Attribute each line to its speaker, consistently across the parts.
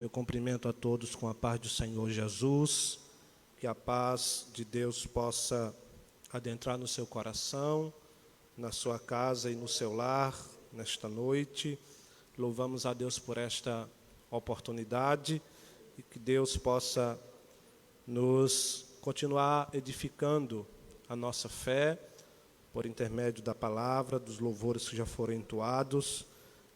Speaker 1: Eu cumprimento a todos com a paz do Senhor Jesus, que a paz de Deus possa adentrar no seu coração, na sua casa e no seu lar, nesta noite. Louvamos a Deus por esta oportunidade e que Deus possa nos continuar edificando a nossa fé por intermédio da palavra, dos louvores que já foram entoados.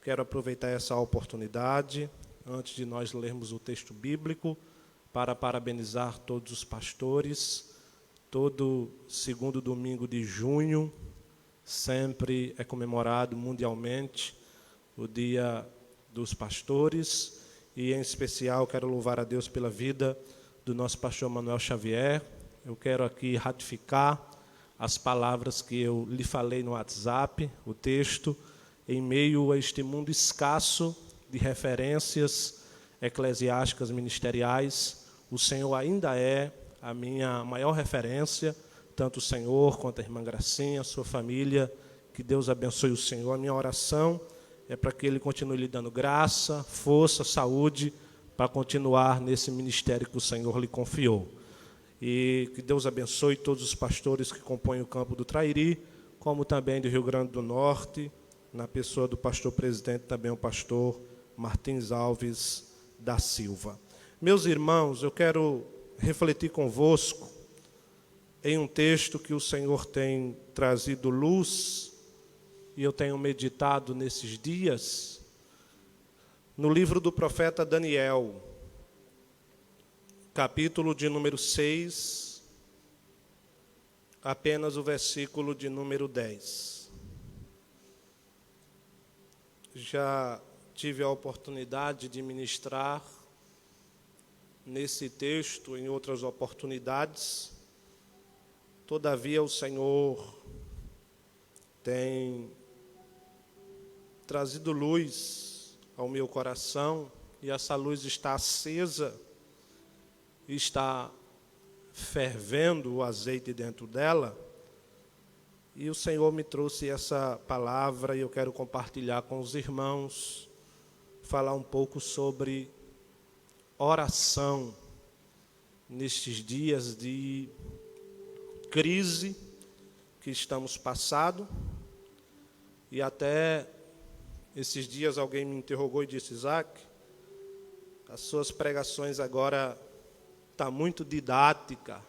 Speaker 1: Quero aproveitar essa oportunidade, antes de nós lermos o texto bíblico, para parabenizar todos os pastores. Todo segundo domingo de junho sempre é comemorado mundialmente o Dia dos Pastores, e em especial quero louvar a Deus pela vida do nosso pastor Manuel Xavier. Eu quero aqui ratificar as palavras que eu lhe falei no WhatsApp, o texto, em meio a este mundo escasso de referências eclesiásticas ministeriais. O Senhor ainda é a minha maior referência, tanto o Senhor quanto a irmã Gracinha, a sua família. Que Deus abençoe o Senhor. A minha oração é para que Ele continue lhe dando graça, força, saúde, para continuar nesse ministério que o Senhor lhe confiou. E que Deus abençoe todos os pastores que compõem o campo do Trairi, como também do Rio Grande do Norte, na pessoa do pastor presidente, também o pastor Martins Alves da Silva. Meus irmãos, eu quero refletir convosco em um texto que o Senhor tem trazido luz, e eu tenho meditado nesses dias, no livro do profeta Daniel, capítulo de número 6, apenas o versículo de número 10. Já tive a oportunidade de ministrar nesse texto em outras oportunidades. Todavia, o Senhor tem trazido luz ao meu coração, e essa luz está acesa, está fervendo o azeite dentro dela, e o Senhor me trouxe essa palavra, e eu quero compartilhar com os irmãos, falar um pouco sobre oração nestes dias de crise que estamos passando. E até esses dias alguém me interrogou e disse: Isaac, as suas pregações agora estão muito didática.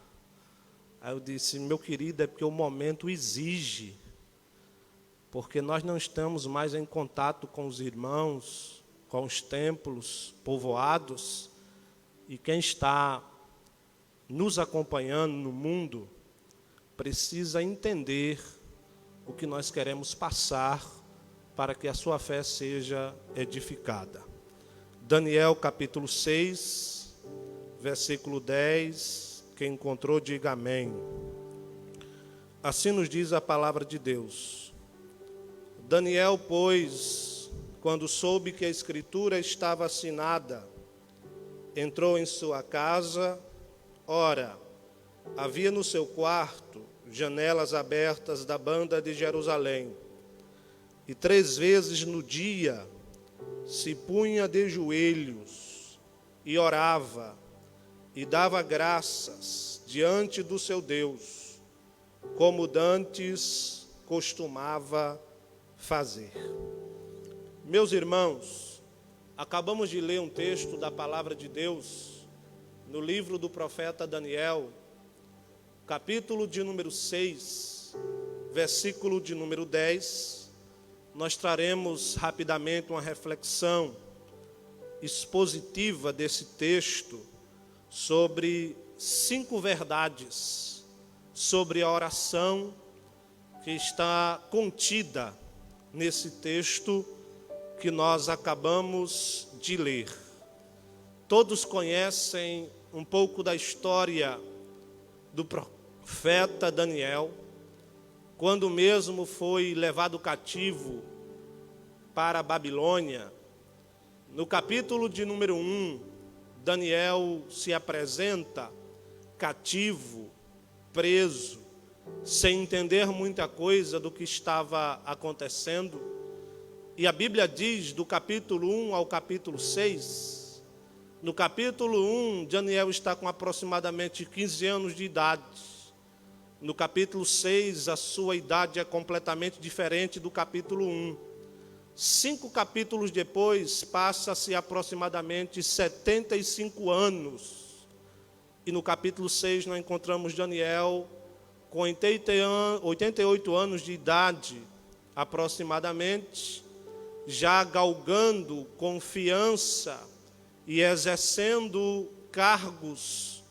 Speaker 1: Aí eu disse: meu querido, é porque o momento exige, porque nós não estamos mais em contato com os irmãos, com os templos povoados, e quem está nos acompanhando no mundo precisa entender o que nós queremos passar para que a sua fé seja edificada. Daniel capítulo 6, versículo 10, quem encontrou diga amém. Assim nos diz a palavra de Deus. Daniel, pois, quando soube que a escritura estava assinada, entrou em sua casa. Ora, havia no seu quarto janelas abertas da banda de Jerusalém, e 3 vezes no dia se punha de joelhos e orava e dava graças diante do seu Deus, como dantes costumava fazer. Meus irmãos, acabamos de ler um texto da palavra de Deus no livro do profeta Daniel, capítulo de número 6, versículo de número 10. Nós traremos rapidamente uma reflexão expositiva desse texto sobre 5 verdades sobre a oração que está contida nesse texto que nós acabamos de ler. Todos conhecem um pouco da história do profeta Daniel, quando mesmo foi levado cativo para a Babilônia. No capítulo de número 1, Daniel se apresenta cativo, preso, sem entender muita coisa do que estava acontecendo. E a Bíblia diz, do capítulo 1 ao capítulo 6, No capítulo 1, Daniel está com aproximadamente 15 anos de idade. No capítulo 6, a sua idade é completamente diferente do capítulo 1. 5 capítulos depois, passa-se aproximadamente 75 anos. E no capítulo 6, nós encontramos Daniel com 88 anos de idade, aproximadamente, já galgando confiança e exercendo cargos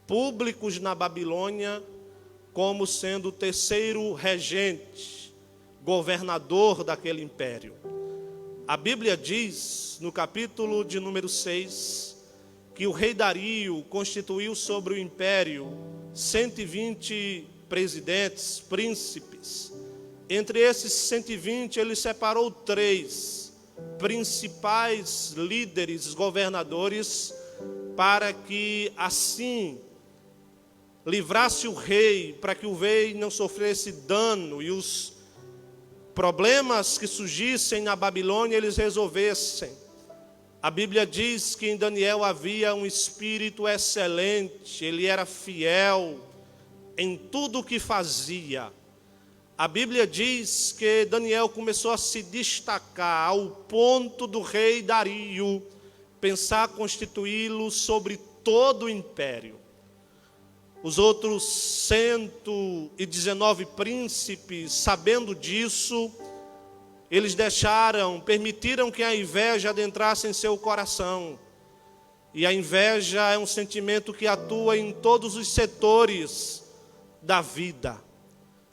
Speaker 1: públicos na Babilônia, como sendo o terceiro regente, governador daquele império. A Bíblia diz, no capítulo de número 6, que o rei Dario constituiu sobre o império 120 presidentes, príncipes. Entre esses 120, ele separou 3 principais líderes, governadores, para que assim livrasse o rei, para que o rei não sofresse dano e os problemas que surgissem na Babilônia eles resolvessem. A Bíblia diz que em Daniel havia um espírito excelente, ele era fiel em tudo o que fazia. A Bíblia diz que Daniel começou a se destacar ao ponto do rei Dario pensar constituí-lo sobre todo o império. Os outros 119 príncipes, sabendo disso, eles permitiram que a inveja adentrasse em seu coração. E a inveja é um sentimento que atua em todos os setores da vida.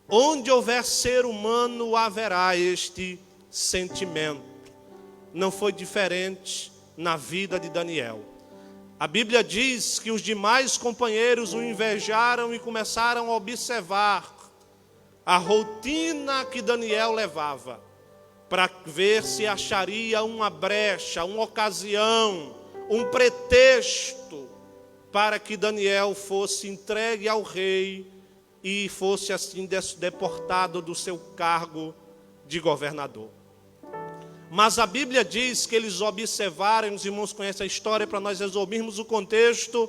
Speaker 1: Onde houver ser humano, haverá este sentimento. Não foi diferente na vida de Daniel. A Bíblia diz que os demais companheiros o invejaram e começaram a observar a rotina que Daniel levava, para ver se acharia uma brecha, uma ocasião, um pretexto para que Daniel fosse entregue ao rei e fosse assim deportado do seu cargo de governador. Mas a Bíblia diz que eles observaram, os irmãos conhecem a história para nós resumirmos o contexto,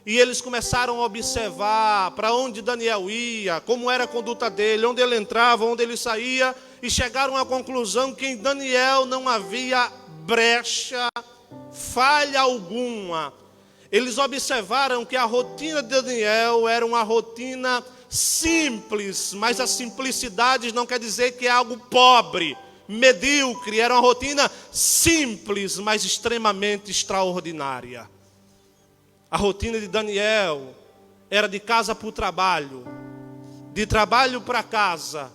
Speaker 1: e eles começaram a observar para onde Daniel ia, como era a conduta dele, onde ele entrava, onde ele saía, e chegaram à conclusão que em Daniel não havia brecha, falha alguma. Eles observaram que a rotina de Daniel era uma rotina simples, mas a simplicidade não quer dizer que é algo pobre, medíocre. Era uma rotina simples, mas extremamente extraordinária. A rotina de Daniel era de casa para o trabalho, de trabalho para casa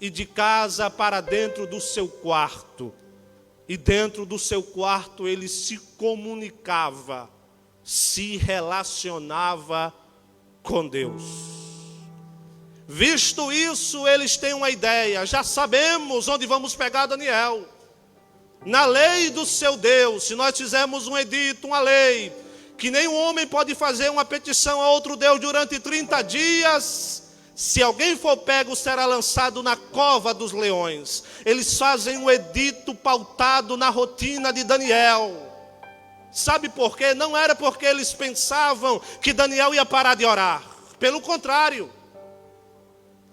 Speaker 1: e de casa para dentro do seu quarto. E dentro do seu quarto ele se comunicava, se relacionava com Deus. Visto isso, eles têm uma ideia. Já sabemos onde vamos pegar Daniel. Na lei do seu Deus, se nós fizermos um edito, uma lei, que nenhum homem pode fazer uma petição a outro Deus durante 30 dias, se alguém for pego, será lançado na cova dos leões. Eles fazem um edito pautado na rotina de Daniel. Sabe por quê? Não era porque eles pensavam que Daniel ia parar de orar. Pelo contrário.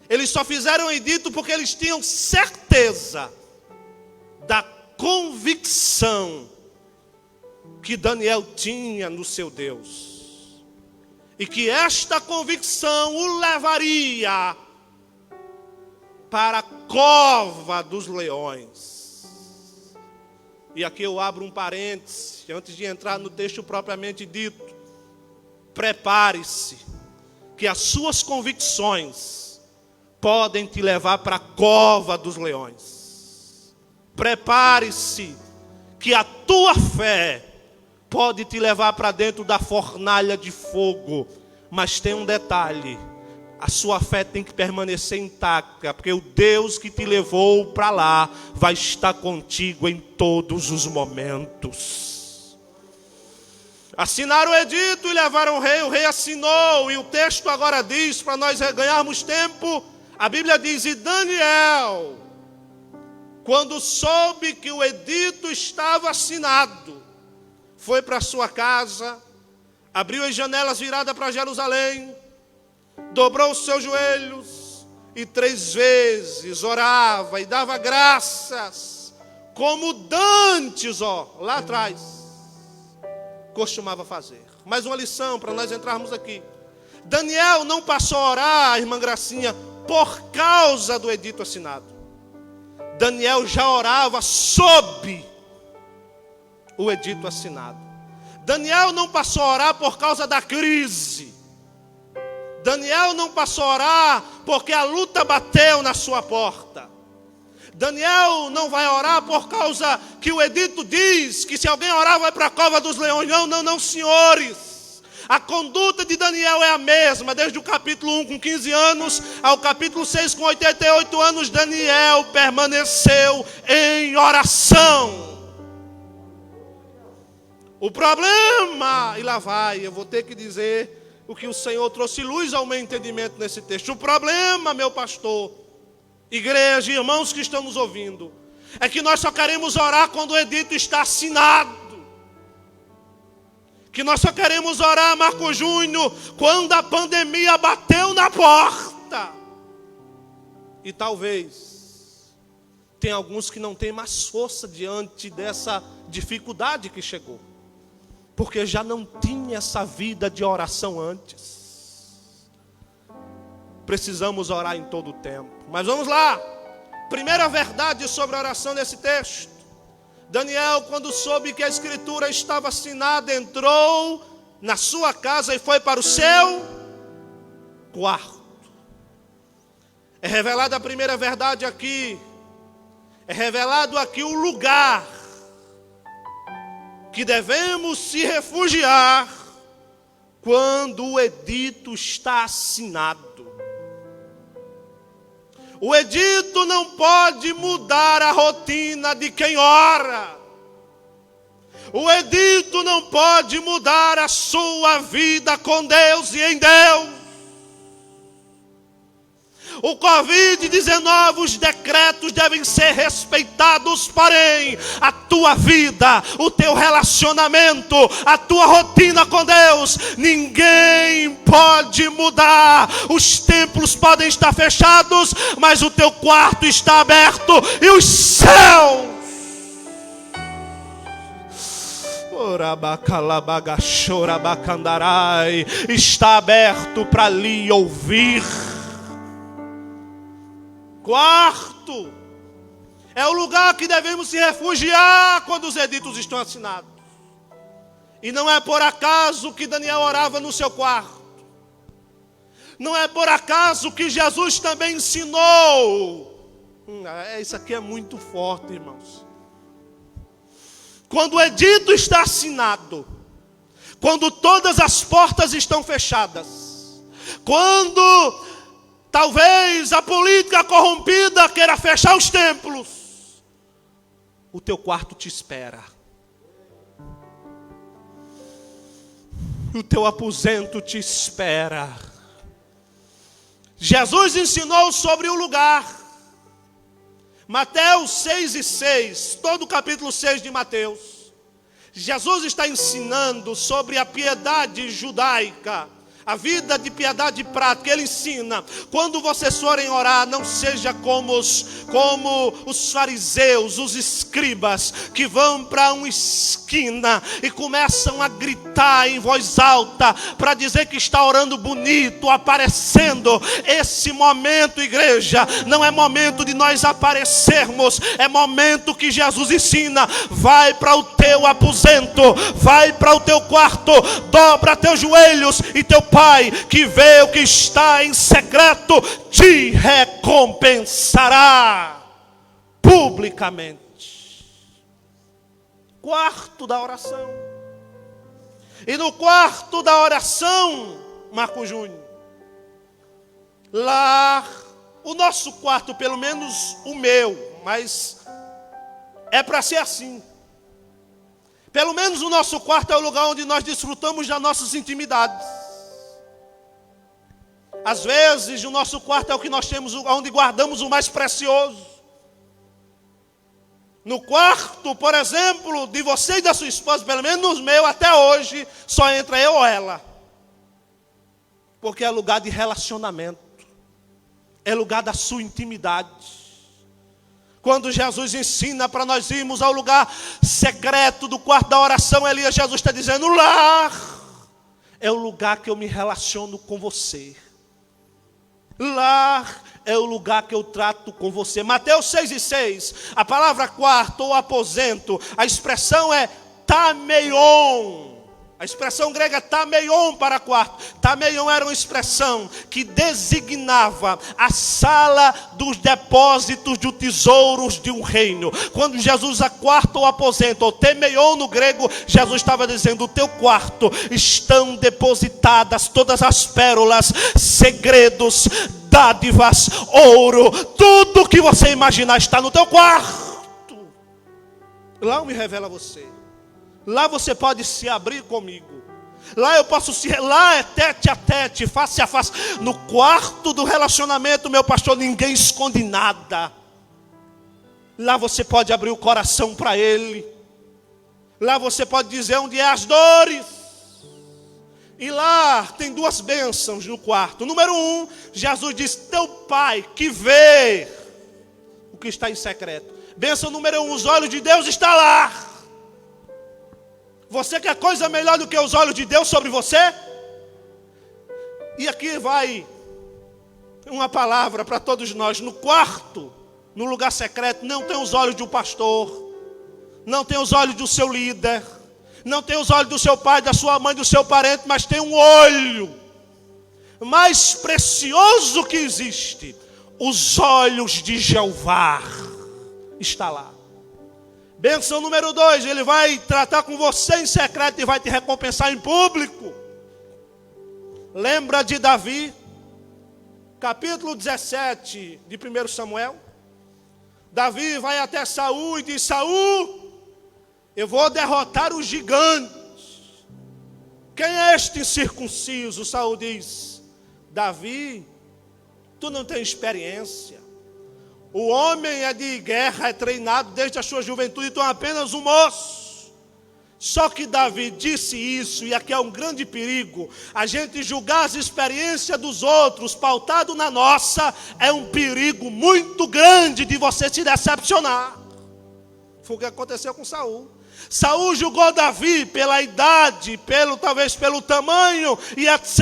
Speaker 1: Eles só fizeram o edito porque eles tinham certeza da convicção que Daniel tinha no seu Deus. E que esta convicção o levaria para a cova dos leões. E aqui eu abro um parêntese, antes de entrar no texto propriamente dito. Prepare-se, que as suas convicções podem te levar para a cova dos leões. Prepare-se, que a tua fé pode te levar para dentro da fornalha de fogo. Mas tem um detalhe: a sua fé tem que permanecer intacta, porque o Deus que te levou para lá vai estar contigo em todos os momentos. Assinaram o edito e levaram o rei assinou, e o texto agora diz, para nós ganharmos tempo, a Bíblia diz: e Daniel, quando soube que o edito estava assinado, foi para sua casa, abriu as janelas viradas para Jerusalém, dobrou os seus joelhos e 3 vezes orava e dava graças, como dantes, lá atrás, costumava fazer. Mais uma lição para nós entrarmos aqui. Daniel não passou a orar, irmã Gracinha, por causa do edito assinado. Daniel já orava sob o edito assinado. Daniel não passou a orar por causa da crise. Daniel não passou a orar porque a luta bateu na sua porta. Daniel não vai orar por causa que o edito diz que se alguém orar vai para a cova dos leões. Não, senhores. A conduta de Daniel é a mesma, desde o capítulo 1 com 15 anos ao capítulo 6 com 88 anos, Daniel permaneceu em oração. O problema, e lá vai, eu vou ter que dizer o que o Senhor trouxe luz ao meu entendimento nesse texto. O problema, meu pastor, igreja, irmãos que estão nos ouvindo, é que nós só queremos orar quando o edito está assinado. Que nós só queremos orar, Marco Júnior, quando a pandemia bateu na porta. E talvez tem alguns que não têm mais força diante dessa dificuldade que chegou, porque já não tinha essa vida de oração antes. Precisamos orar em todo o tempo. Mas vamos lá. Primeira verdade sobre a oração nesse texto. Daniel, quando soube que a escritura estava assinada, entrou na sua casa e foi para o seu quarto. É revelada a primeira verdade aqui. É revelado aqui o lugar que devemos se refugiar quando o edito está assinado. O edito não pode mudar a rotina de quem ora. O edito não pode mudar a sua vida com Deus e em Deus. O Covid-19, os decretos devem ser respeitados, porém, a tua vida, o teu relacionamento, a tua rotina com Deus, ninguém pode mudar. Os templos podem estar fechados, mas o teu quarto está aberto e os céus está aberto para lhe ouvir. Quarto, é o lugar que devemos se refugiar quando os editos estão assinados. E não é por acaso que Daniel orava no seu quarto. Não é por acaso que Jesus também ensinou. Isso aqui é muito forte, irmãos. Quando o edito está assinado, quando todas as portas estão fechadas, quando talvez a política corrompida queira fechar os templos, o teu quarto te espera. O teu aposento te espera. Jesus ensinou sobre o lugar. Mateus 6:6, todo o capítulo 6 de Mateus. Jesus está ensinando sobre a piedade judaica, a vida de piedade prática. Ele ensina: quando vocês forem orar, não seja como os fariseus, os escribas, que vão para uma esquina e começam a gritar em voz alta para dizer que está orando bonito, aparecendo. Esse momento, igreja, não é momento de nós aparecermos, é momento que Jesus ensina: vai para o teu aposento, vai para o teu quarto, dobra teus joelhos, e teu Pai, que vê o que está em secreto, te recompensará publicamente. Quarto da oração. E no quarto da oração, Marco Júnior, lá, o nosso quarto, pelo menos o meu, mas é para ser assim. Pelo menos o nosso quarto é o lugar onde nós desfrutamos das nossas intimidades. Às vezes, o nosso quarto é o que nós temos, onde guardamos o mais precioso. No quarto, por exemplo, de você e da sua esposa, pelo menos nos meus, até hoje, só entra eu ou ela. Porque é lugar de relacionamento. É lugar da sua intimidade. Quando Jesus ensina para nós irmos ao lugar secreto do quarto da oração, Elias, Jesus está dizendo, lar é o lugar que eu me relaciono com você. Lar é o lugar que eu trato com você. Mateus 6:6, a palavra quarto ou aposento, a expressão é tameion. A expressão grega tameion para quarto. Tameion era uma expressão que designava a sala dos depósitos de tesouros de um reino. Quando Jesus usa quarto ou aposento, ou tameion no grego, Jesus estava dizendo, o teu quarto estão depositadas todas as pérolas, segredos, dádivas, ouro, tudo que você imaginar está no teu quarto. Lá eu me revelo a você. Lá você pode se abrir comigo. Lá eu posso lá é tete a tete, face a face. No quarto do relacionamento, meu pastor, ninguém esconde nada. Lá você pode abrir o coração para Ele. Lá você pode dizer onde é as dores. E lá tem duas bênçãos no quarto. Número 1, Jesus diz, teu Pai que vê o que está em secreto. Bênção número 1, os olhos de Deus estão lá. Você quer coisa melhor do que os olhos de Deus sobre você? E aqui vai uma palavra para todos nós. No quarto, no lugar secreto, não tem os olhos de um pastor, não tem os olhos do seu líder, não tem os olhos do seu pai, da sua mãe, do seu parente, mas tem um olho mais precioso que existe. Os olhos de Jeová está lá. Bênção número 2, Ele vai tratar com você em secreto e vai te recompensar em público. Lembra de Davi, capítulo 17 de 1 Samuel? Davi vai até Saul e diz, Saul, eu vou derrotar os gigantes. Quem é este incircunciso? Saul diz, Davi, tu não tens experiência. O homem é de guerra, é treinado desde a sua juventude, então é apenas um moço. Só que Davi disse isso, e aqui é um grande perigo. A gente julgar as experiências dos outros, pautado na nossa, é um perigo muito grande de você se decepcionar. Foi o que aconteceu com Saul. Saul julgou Davi pela idade, talvez pelo tamanho e etc.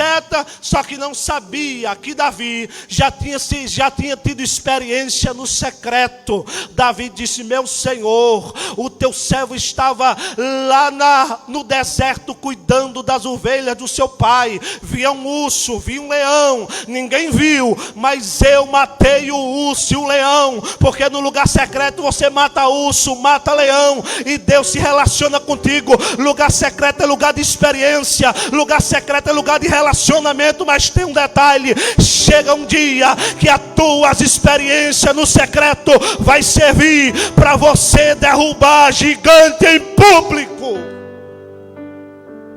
Speaker 1: Só que não sabia que Davi já tinha tido experiência no secreto. Davi disse, meu Senhor, o teu servo estava lá no deserto cuidando das ovelhas do seu pai. Via um urso, via um leão, ninguém viu, mas eu matei o urso e o leão, porque no lugar secreto você mata urso, mata leão, e Deus se relaciona contigo. Lugar secreto é lugar de experiência, lugar secreto é lugar de relacionamento, mas tem um detalhe, chega um dia que as tuas experiências no secreto vai servir para você derrubar gigante em público.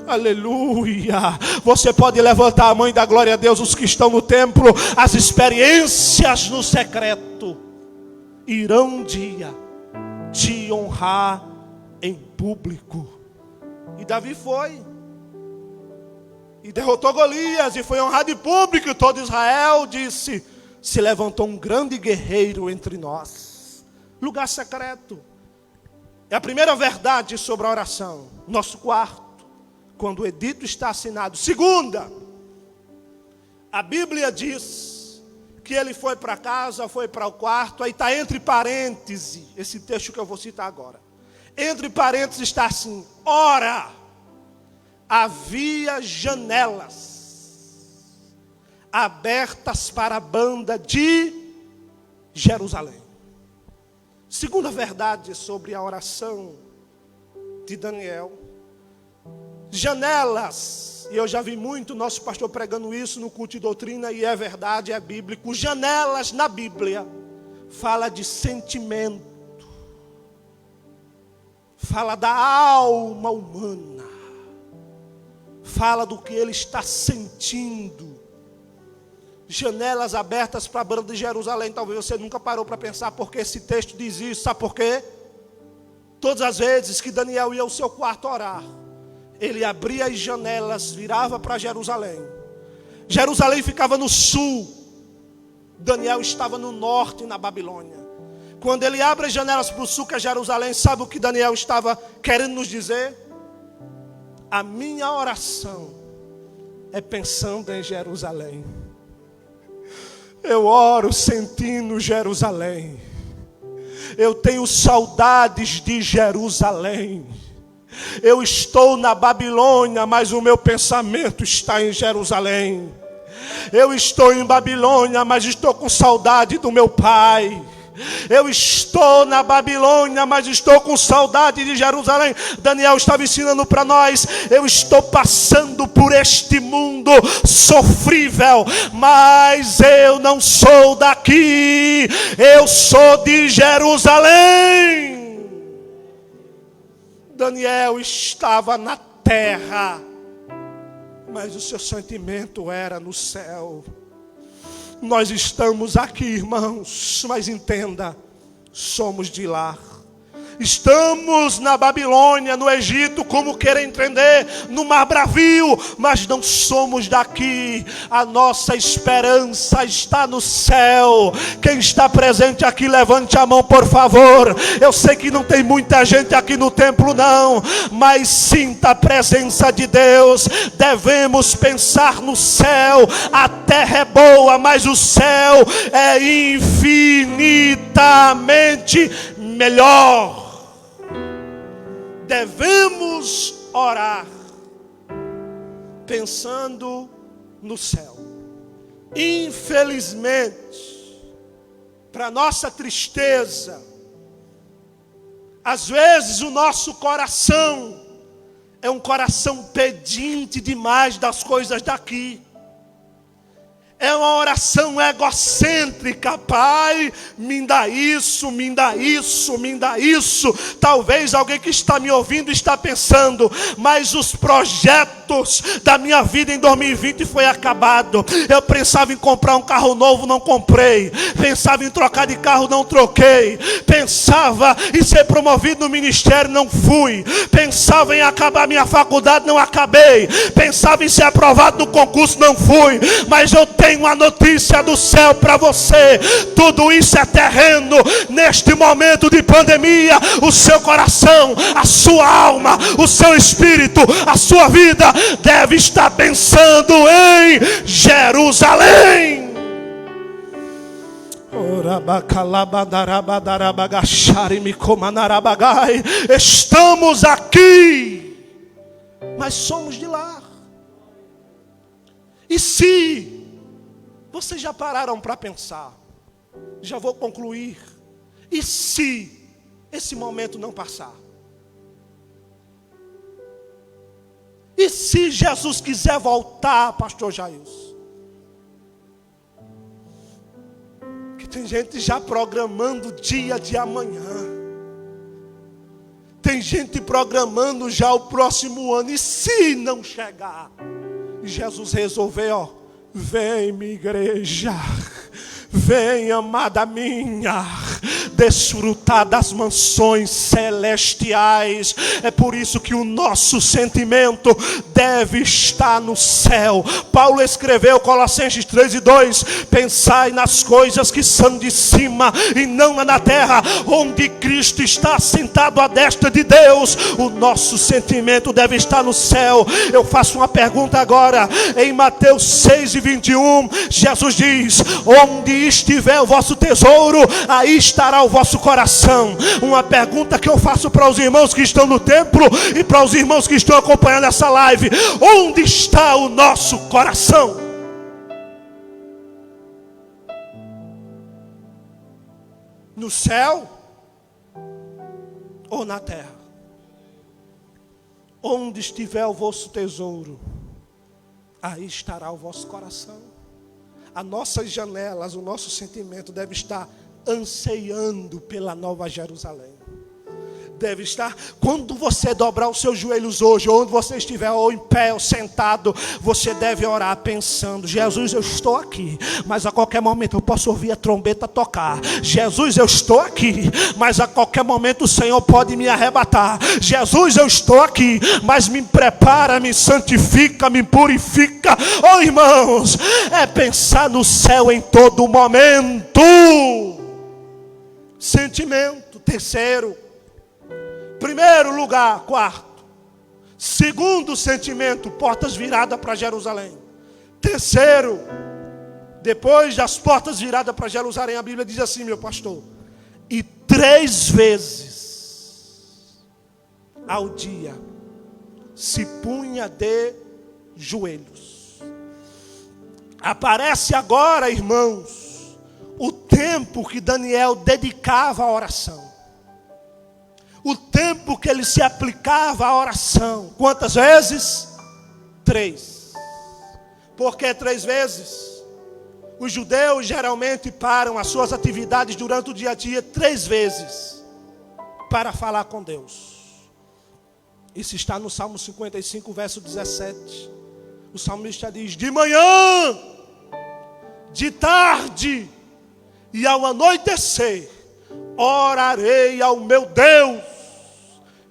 Speaker 1: Aleluia. Você pode levantar a mão e dar glória a Deus. Os que estão no templo, as experiências no secreto irão um dia te honrar em público. E Davi foi e derrotou Golias e foi honrado em público. E todo Israel disse, se levantou um grande guerreiro entre nós. Lugar secreto é a primeira verdade sobre a oração. Nosso quarto, quando o edito está assinado. Segunda, a Bíblia diz que ele foi para casa, foi para o quarto. Aí está entre parênteses esse texto que eu vou citar agora. Entre parênteses está assim, ora, havia janelas abertas para a banda de Jerusalém. Segunda verdade sobre a oração de Daniel. Janelas, e eu já vi muito nosso pastor pregando isso no culto de doutrina, e é verdade, é bíblico. Janelas na Bíblia fala de sentimento, fala da alma humana, fala do que ele está sentindo. Janelas abertas para a banda de Jerusalém. Talvez você nunca parou para pensar porque esse texto diz isso. Sabe por quê? Todas as vezes que Daniel ia ao seu quarto orar, ele abria as janelas, virava para Jerusalém. Jerusalém ficava no sul, Daniel estava no norte, na Babilônia. Quando ele abre as janelas para o sul, que é Jerusalém, sabe o que Daniel estava querendo nos dizer? A minha oração é pensando em Jerusalém. Eu oro sentindo Jerusalém. Eu tenho saudades de Jerusalém. Eu estou na Babilônia, mas o meu pensamento está em Jerusalém. Eu estou em Babilônia, mas estou com saudade do meu pai. Eu estou na Babilônia, mas estou com saudade de Jerusalém. Daniel estava ensinando para nós: eu estou passando por este mundo sofrível, mas eu não sou daqui, eu sou de Jerusalém. Daniel estava na terra, mas o seu sentimento era no céu. Nós estamos aqui, irmãos, mas entenda, somos de lá. Estamos na Babilônia, no Egito, como queira entender, no Mar Bravio, mas não somos daqui. A nossa esperança está no céu. Quem está presente aqui, levante a mão, por favor. Eu sei que não tem muita gente aqui no templo, não, mas sinta a presença de Deus. Devemos pensar no céu. A terra é boa, mas o céu é infinitamente melhor. Devemos orar pensando no céu. Infelizmente, para nossa tristeza, às vezes o nosso coração é um coração pedinte demais das coisas daqui. É uma oração egocêntrica. Pai, me dá isso, me dá isso, me dá isso. Talvez alguém que está me ouvindo está pensando: mas os projetos da minha vida em 2020 foi acabado. Eu pensava em comprar um carro novo, não comprei. Pensava em trocar de carro, não troquei. Pensava em ser promovido no ministério, não fui. Pensava em acabar minha faculdade, não acabei. Pensava em ser aprovado no concurso, não fui. Mas eu tenho uma notícia do céu para você: tudo isso é terreno. Neste momento de pandemia, o seu coração, a sua alma, o seu espírito, a sua vida deve estar pensando em Jerusalém. Estamos aqui, mas somos de lá. E se vocês já pararam para pensar? Já vou concluir. E se esse momento não passar? E se Jesus quiser voltar, pastor Jailson? Que tem gente já programando o dia de amanhã. Tem gente programando já o próximo ano. E se não chegar? E Jesus resolver, vem, minha igreja, vem, amada minha, desfrutar das mansões celestiais. É por isso que o nosso sentimento deve estar no céu. Paulo escreveu Colossenses 3:2: pensai nas coisas que são de cima e não na terra, onde Cristo está sentado à destra de Deus. O nosso sentimento deve estar no céu. Eu faço uma pergunta agora. Em Mateus 6:21, Jesus diz: onde estiver o vosso tesouro, aí estará o vosso coração. Uma pergunta que eu faço para os irmãos que estão no templo e para os irmãos que estão acompanhando essa live: onde está o nosso coração? No céu ou na terra? Onde estiver o vosso tesouro, aí estará o vosso coração. As nossas janelas, o nosso sentimento deve estar anseiando pela Nova Jerusalém. deve estar. Quando você dobrar os seus joelhos hoje, onde você estiver, ou em pé, ou sentado, você deve orar pensando: Jesus, eu estou aqui, mas a qualquer momento eu posso ouvir a trombeta tocar. Jesus, eu estou aqui, mas a qualquer momento o Senhor pode me arrebatar. Jesus, eu estou aqui, mas me prepara, me santifica, me purifica. Oh, irmãos, é pensar no céu em todo momento. Sentimento. Terceiro. Primeiro lugar, quarto. Segundo sentimento, portas viradas para Jerusalém. Terceiro, depois das portas viradas para Jerusalém, a Bíblia diz assim, meu pastor: e 3 vezes ao dia se punha de joelhos. Aparece agora, irmãos, o tempo que Daniel dedicava à oração. O tempo que ele se aplicava à oração. Quantas vezes? 3. Por que 3 vezes? Os judeus geralmente param as suas atividades durante o dia a dia 3 vezes para falar com Deus. Isso está no Salmo 55, verso 17. O salmista diz: de manhã, de tarde e ao anoitecer, orarei ao meu Deus,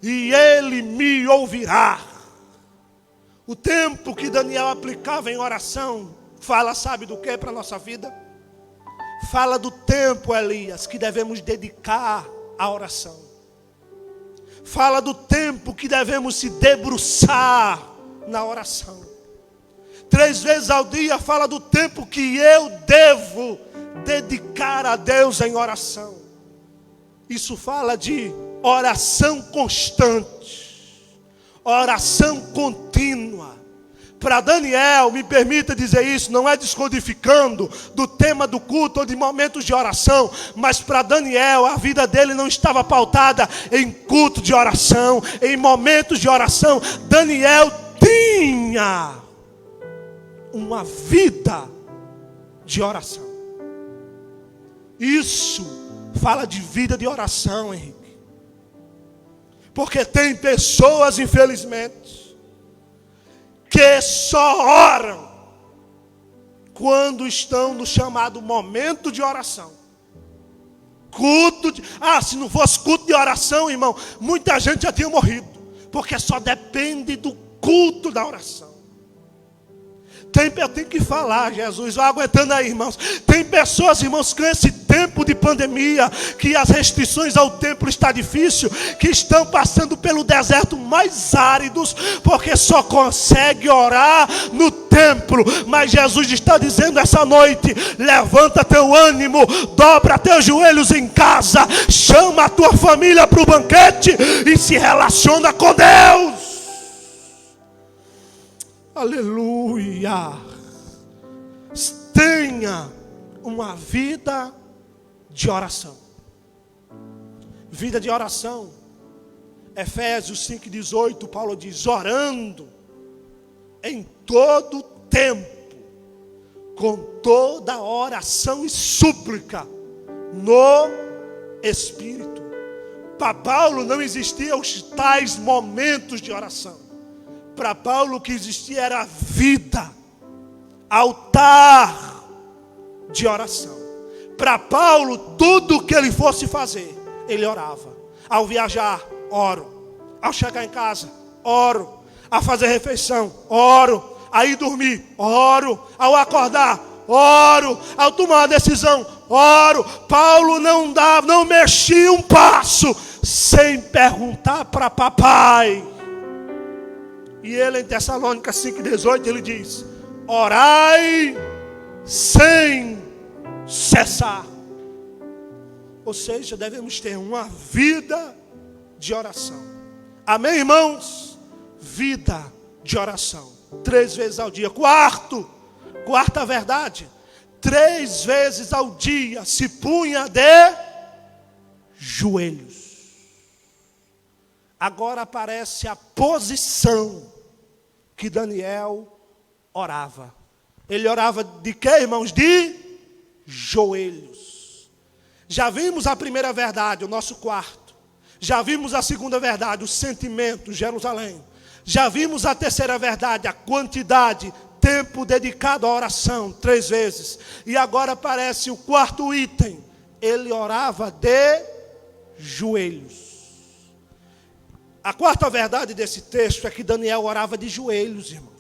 Speaker 1: e Ele me ouvirá. O tempo que Daniel aplicava em oração fala, sabe do que para a nossa vida? Fala do tempo, Elias, que devemos dedicar à oração. Fala do tempo que devemos se debruçar na oração. 3 vezes ao dia fala do tempo que eu devo dedicar a Deus em oração. Isso fala de oração constante, oração contínua. Para Daniel, me permita dizer isso, não é descodificando do tema do culto ou de momentos de oração, mas para Daniel, a vida dele não estava pautada em culto de oração, em momentos de oração. Daniel tinha uma vida de oração. Isso fala de vida de oração, Henrique. Porque tem pessoas, infelizmente, que só oram quando estão no chamado momento de oração. Culto de... se não fosse culto de oração, irmão, muita gente já tinha morrido. Porque só depende do culto da oração. Eu tenho que falar, Jesus, vai aguentando aí, irmãos. Tem pessoas, irmãos, que nesse tempo de pandemia, que as restrições ao templo está difícil, que estão passando pelo deserto mais áridos, porque só consegue orar no templo. Mas Jesus está dizendo essa noite: levanta teu ânimo, dobra teus joelhos em casa, chama a tua família para o banquete e se relaciona com Deus. Aleluia. Tenha uma vida de oração. Vida de oração. Efésios 5,18, Paulo diz: orando em todo tempo, com toda oração e súplica no Espírito. Para Paulo não existiam os tais momentos de oração. Para Paulo o que existia era a vida, altar de oração. Para Paulo, tudo que ele fosse fazer, ele orava. Ao viajar, oro. Ao chegar em casa, oro. Ao fazer refeição, oro. A ir dormir, oro. Ao acordar, oro. Ao tomar uma decisão, oro. Paulo não mexia um passo sem perguntar para papai. E ele, em Tessalônica 5,18, ele diz: orai sem cessar. Ou seja, devemos ter uma vida de oração. Amém, irmãos? Vida de oração. 3 vezes ao dia. Quarta verdade: 3 vezes ao dia se punha de joelhos. Agora aparece a posição que Daniel orava. Ele orava de quê, irmãos? De joelhos. Já vimos a primeira verdade, o nosso quarto. Já vimos a segunda verdade, o sentimento, Jerusalém. Já vimos a terceira verdade, a quantidade, tempo dedicado à oração, 3 vezes. E agora aparece o quarto item. Ele orava de joelhos. A quarta verdade desse texto é que Daniel orava de joelhos, irmãos.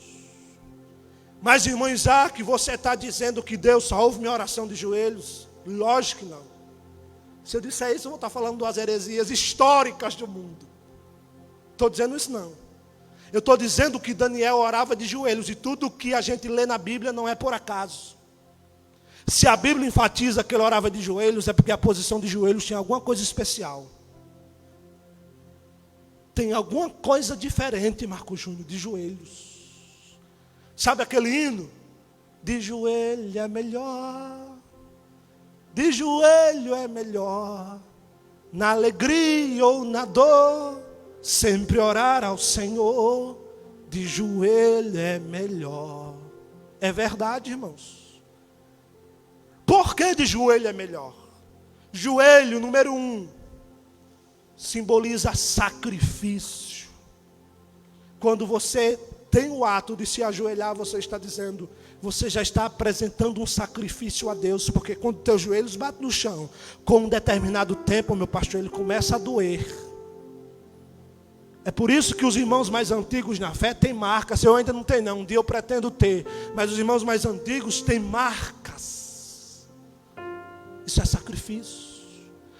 Speaker 1: Mas, irmão Isaac, você está dizendo que Deus só ouve minha oração de joelhos? Lógico que não. Se eu disser isso, eu vou estar falando das heresias históricas do mundo. Estou dizendo isso não. Eu estou dizendo que Daniel orava de joelhos. E tudo o que a gente lê na Bíblia não é por acaso. Se a Bíblia enfatiza que ele orava de joelhos, é porque a posição de joelhos tinha alguma coisa especial. Tem alguma coisa diferente, Marco Júnior, de joelhos. Sabe aquele hino? De joelho é melhor. De joelho é melhor. Na alegria ou na dor, sempre orar ao Senhor. De joelho é melhor. É verdade, irmãos. Por que de joelho é melhor? Joelho, número 1, simboliza sacrifício. Quando você tem o ato de se ajoelhar, você está dizendo, você já está apresentando um sacrifício a Deus, porque quando teus joelhos batem no chão, com um determinado tempo, meu pastor, ele começa a doer. É por isso que os irmãos mais antigos na fé têm marcas. Eu ainda não tenho não, um dia eu pretendo ter, mas os irmãos mais antigos têm marcas. Isso é sacrifício.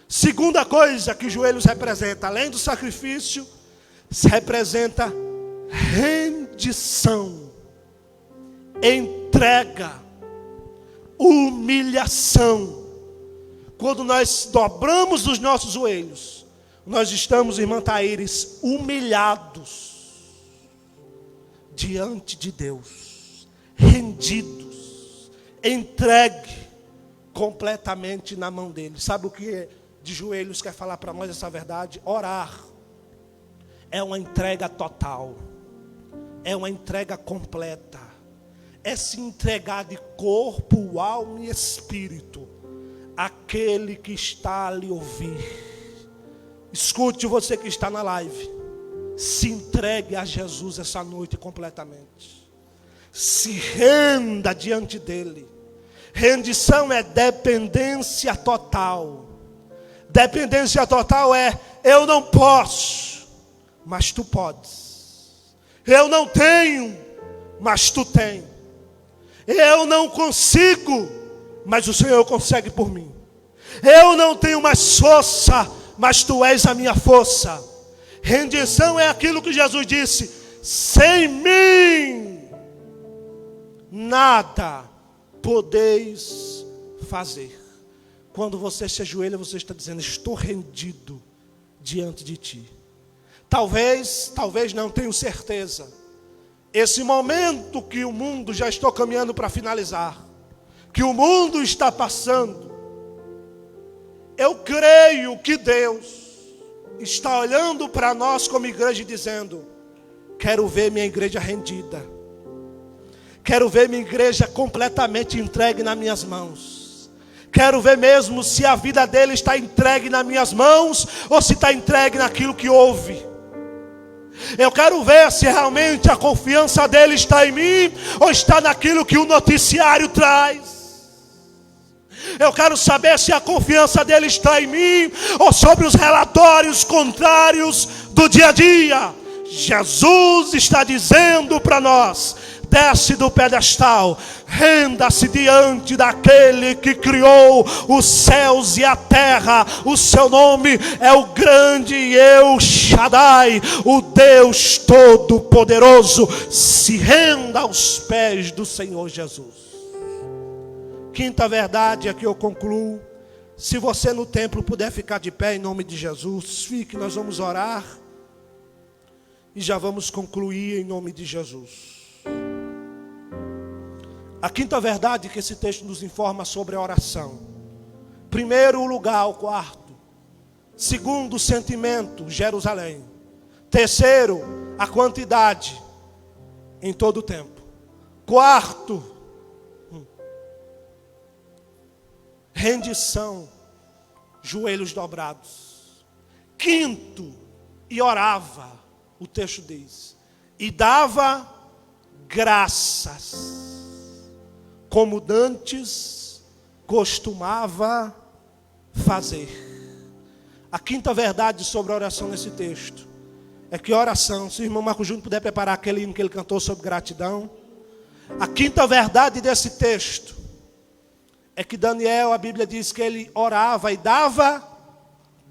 Speaker 1: Segunda coisa que os joelhos representam, além do sacrifício, representa rendição, entrega, humilhação. Quando nós dobramos os nossos joelhos, nós estamos, irmã Thaíris, humilhados diante de Deus, rendidos, entregue completamente na mão dele. Sabe o que de joelhos quer falar para nós essa verdade? Orar é uma entrega total, é uma entrega completa, é se entregar de corpo, alma e espírito àquele que está a lhe ouvir. Escute, você que está na live, se entregue a Jesus essa noite completamente, se renda diante dele. Rendição é dependência total. Dependência total é, eu não posso, mas tu podes. Eu não tenho, mas tu tens. Eu não consigo, mas o Senhor consegue por mim. Eu não tenho mais força, mas tu és a minha força. Rendição é aquilo que Jesus disse: sem mim nada podeis fazer. Quando você se ajoelha, você está dizendo, estou rendido diante de ti. Talvez não, tenho certeza. Esse momento que o mundo, já estou caminhando para finalizar, que o mundo está passando, eu creio que Deus está olhando para nós como igreja e dizendo, quero ver minha igreja rendida. Quero ver minha igreja completamente entregue nas minhas mãos. Quero ver mesmo se a vida dele está entregue nas minhas mãos ou se está entregue naquilo que ouve. Eu quero ver se realmente a confiança dele está em mim ou está naquilo que o noticiário traz. Eu quero saber se a confiança dele está em mim ou sobre os relatórios contrários do dia a dia. Jesus está dizendo para nós, desce do pedestal, renda-se diante daquele que criou os céus e a terra. O seu nome é o grande El Shaddai, o Deus Todo-Poderoso. Se renda aos pés do Senhor Jesus. Quinta verdade, aqui eu concluo. Se você no templo puder ficar de pé em nome de Jesus, fique, nós vamos orar e já vamos concluir em nome de Jesus. A quinta verdade que esse texto nos informa sobre a oração. Primeiro, o lugar, o quarto. Segundo, o sentimento, Jerusalém. Terceiro, a quantidade, em todo o tempo. Quarto, rendição, joelhos dobrados. Quinto, e orava, o texto diz, e dava graças, como dantes costumava fazer. A quinta verdade sobre a oração nesse texto é que a oração, se o irmão Marco Júnior puder preparar aquele hino que ele cantou sobre gratidão, a quinta verdade desse texto é que Daniel, a Bíblia diz que ele orava e dava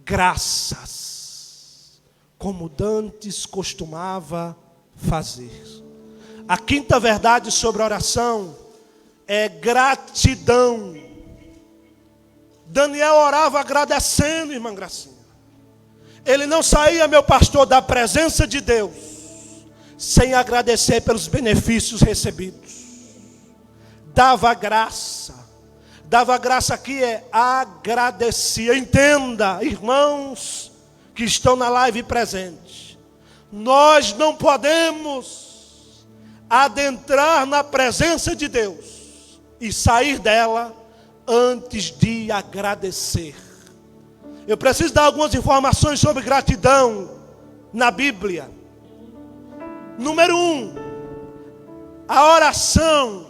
Speaker 1: graças, como dantes costumava fazer. A quinta verdade sobre a oração é gratidão. Daniel orava agradecendo, irmã Gracinha. Ele não saía, meu pastor, da presença de Deus sem agradecer pelos benefícios recebidos. Dava graça. Dava graça aqui é agradecia. Entenda, irmãos que estão na live presente, nós não podemos adentrar na presença de Deus e sair dela antes de agradecer. Eu preciso dar algumas informações sobre gratidão na Bíblia. Número 1, a oração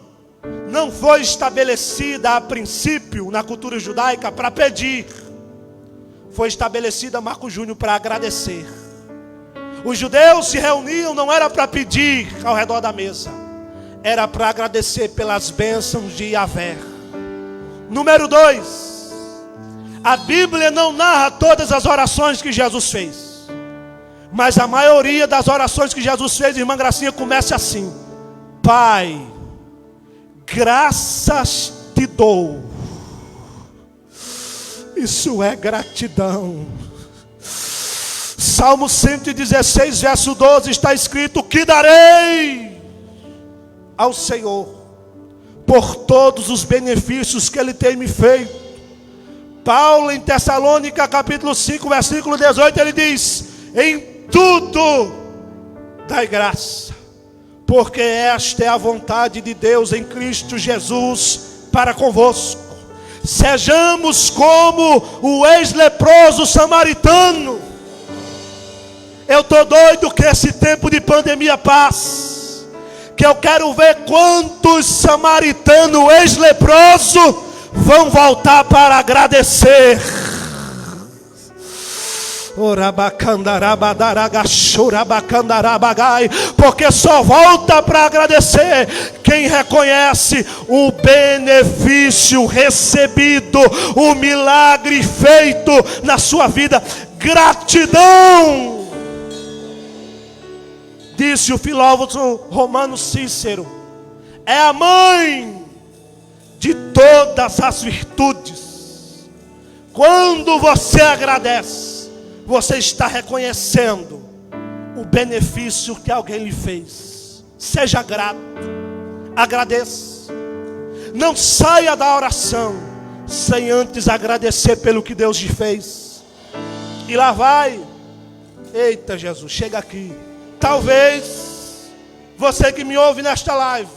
Speaker 1: não foi estabelecida a princípio na cultura judaica para pedir. Foi estabelecida, Marco Júnior, para agradecer. Os judeus se reuniam, não era para pedir ao redor da mesa, era para agradecer pelas bênçãos de Yahvé. Número 2, a Bíblia não narra todas as orações que Jesus fez, mas a maioria das orações que Jesus fez, irmã Gracinha, começa assim: Pai, graças te dou. Isso é gratidão. Salmo 116, verso 12, está escrito: que darei ao Senhor por todos os benefícios que Ele tem me feito. Paulo em Tessalônica, capítulo 5, versículo 18, ele diz: em tudo dai graça, porque esta é a vontade de Deus em Cristo Jesus para convosco. Sejamos como o ex-leproso samaritano. Eu estou doido que esse tempo de pandemia passe, que eu quero ver quantos samaritanos ex-leprosos vão voltar para agradecer. Porque só volta para agradecer quem reconhece o benefício recebido, o milagre feito na sua vida. Gratidão. Disse o filósofo romano Cícero, é a mãe de todas as virtudes. Quando você agradece, você está reconhecendo o benefício que alguém lhe fez. Seja grato, agradeça. Não saia da oração sem antes agradecer pelo que Deus lhe fez. E lá vai. Eita Jesus, chega aqui. Talvez você que me ouve nesta live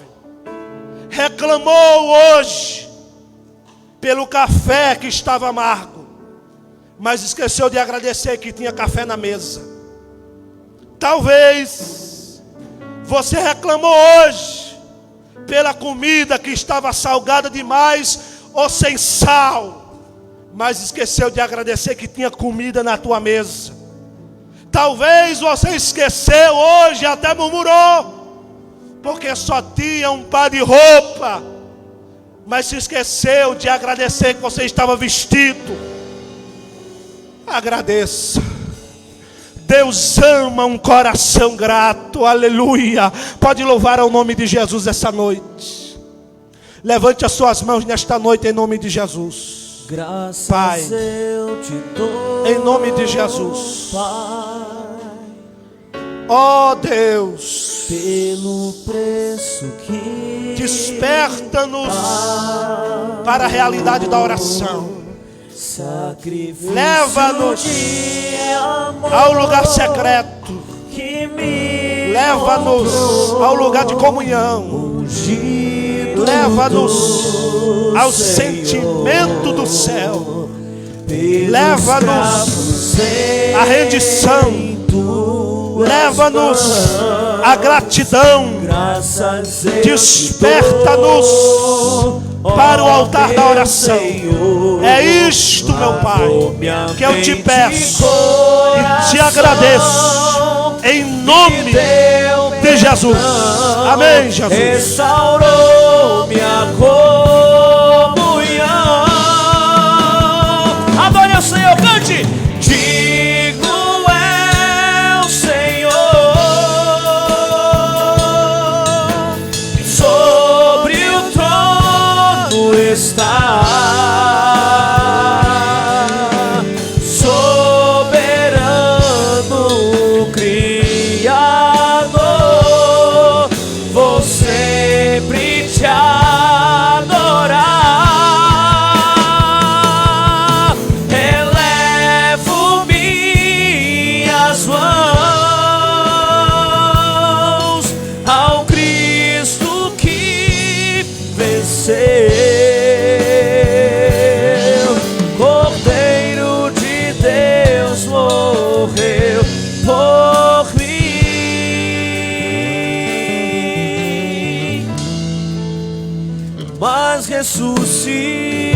Speaker 1: reclamou hoje pelo café que estava amargo, mas esqueceu de agradecer que tinha café na mesa. Talvez você reclamou hoje pela comida que estava salgada demais ou sem sal, mas esqueceu de agradecer que tinha comida na tua mesa. Talvez você esqueceu hoje, até murmurou, porque só tinha um par de roupa, mas se esqueceu de agradecer que você estava vestido. Agradeça. Deus ama um coração grato, aleluia. Pode louvar ao nome de Jesus essa noite. Levante as suas mãos nesta noite em nome de Jesus.
Speaker 2: Graças
Speaker 1: Pai,
Speaker 2: eu te dou,
Speaker 1: em nome de Jesus,
Speaker 2: Pai,
Speaker 1: ó Deus,
Speaker 2: pelo preço que
Speaker 1: desperta-nos para a realidade da oração.
Speaker 2: sacrifício
Speaker 1: Leva-nos
Speaker 2: de amor
Speaker 1: ao lugar secreto.
Speaker 2: que me
Speaker 1: Leva-nos ao lugar de comunhão.
Speaker 2: ungido
Speaker 1: Leva-nos
Speaker 2: do
Speaker 1: ao
Speaker 2: Senhor,
Speaker 1: sentimento do céu.
Speaker 2: pelos
Speaker 1: Leva-nos
Speaker 2: cravos
Speaker 1: a rendição. Leva-nos à gratidão. Desperta-nos para o altar da oração. É isto, meu Pai, que eu te peço e te agradeço, em nome de Jesus. Amém, Jesus.
Speaker 2: Restaurou minha comunhão. Adore ao Senhor, cante. Digo é o Senhor, sobre o trono está, soberano Criador, vou sempre te adorar. Elevo minhas mãos ao Cristo que venceu, Cordeiro de Deus morreu por mim, mas ressuscitou